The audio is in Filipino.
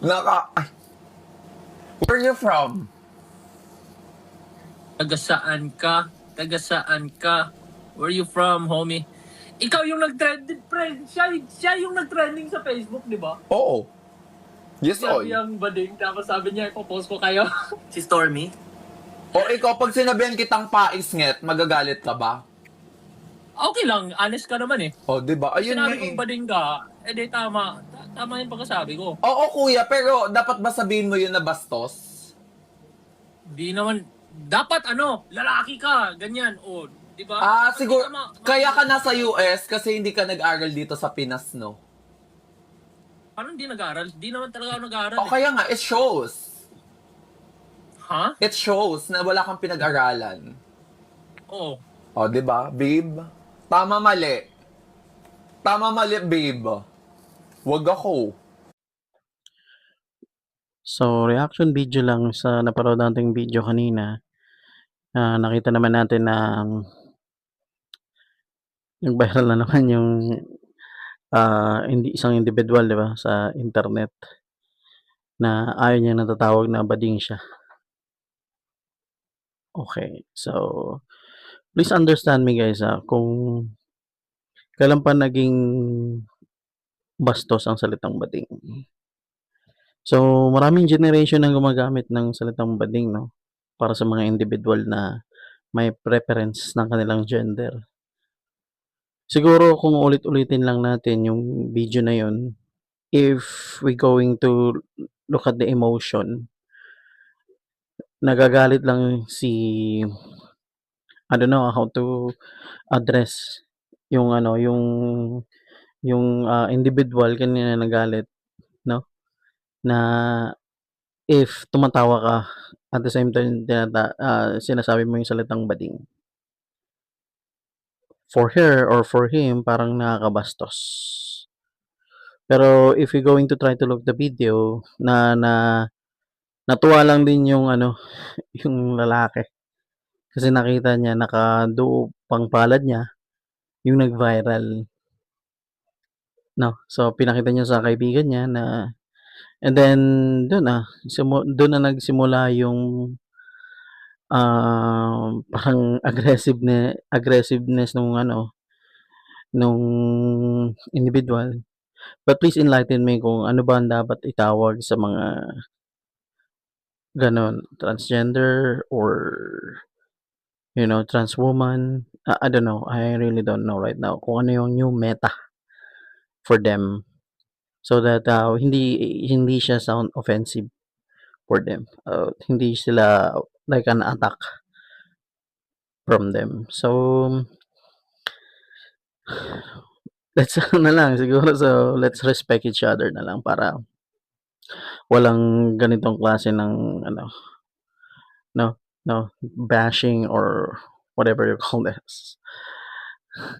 Ay, where are you from? Taga-saan ka? Taga-saan ka? Where you from, homie? Ikaw yung nag-trending, friend. Siya yung nag-trending sa Facebook, di ba? Oo. Yes, Sabi oy. ang bading, tapos sabi niya, ipopost ko kayo. Si Stormy? O ikaw, pag sinabihan kitang paisnget, magagalit ka ba? Okay lang, honest ka naman eh. O, diba? Ayun nga Sinabi eh. kong bading ka, di tama. Tama yung pagkasabi ko. Oo, kuya, pero dapat ba sabihin mo yun na bastos? Di naman, dapat lalaki ka, ganyan. O, di ba? Dapat Siguro, tama. kaya ka nasa US kasi hindi ka nag-aral dito sa Pinas, no? Parang di nag-aaral. Di naman talaga ako nag-aaral O kaya nga, it shows. Ha? It shows na wala kang pinag-aralan. Oo. O, diba, babe? Tama mali. Tama mali, babe. Wag ako. So, reaction video lang sa napanood nating video kanina. Nakita naman natin na yung viral na naman yung isang individual, di ba, sa internet na ayaw niyang natatawag na bading siya. Okay, so please understand me guys, kung kailan pa naging bastos ang salitang bading. So, maraming generation ang gumagamit ng salitang bading, no? Para sa mga individual na may preference ng kanilang gender. Siguro kung ulit-ulitin lang natin yung video na yun, if we going to look at the emotion, nagagalit lang si I don't know how to address yung individual kanina na nagalit, no? Na if tumatawa ka at the same time sinasabi mo yung salitang bading. For her or for him, parang nakakabastos. Pero if you're going to try to look the video natuwa lang din yung yung lalaki. Kasi nakita niya nakaduu pang palad niya yung nag-viral. No? So pinakita niya sa kaibigan niya na and then doon na nagsimula yung parang aggressiveness nung individual. But please enlighten me kung ano ba ang dapat itawag sa mga ganon, transgender or trans woman. I don't know. I really don't know right now kung ano yung new meta for them so that hindi siya sound offensive for them. Hindi sila like an attack from them. So let's na lang siguro, so let's respect each other na lang para walang ganitong klase ng no bashing or whatever you call this.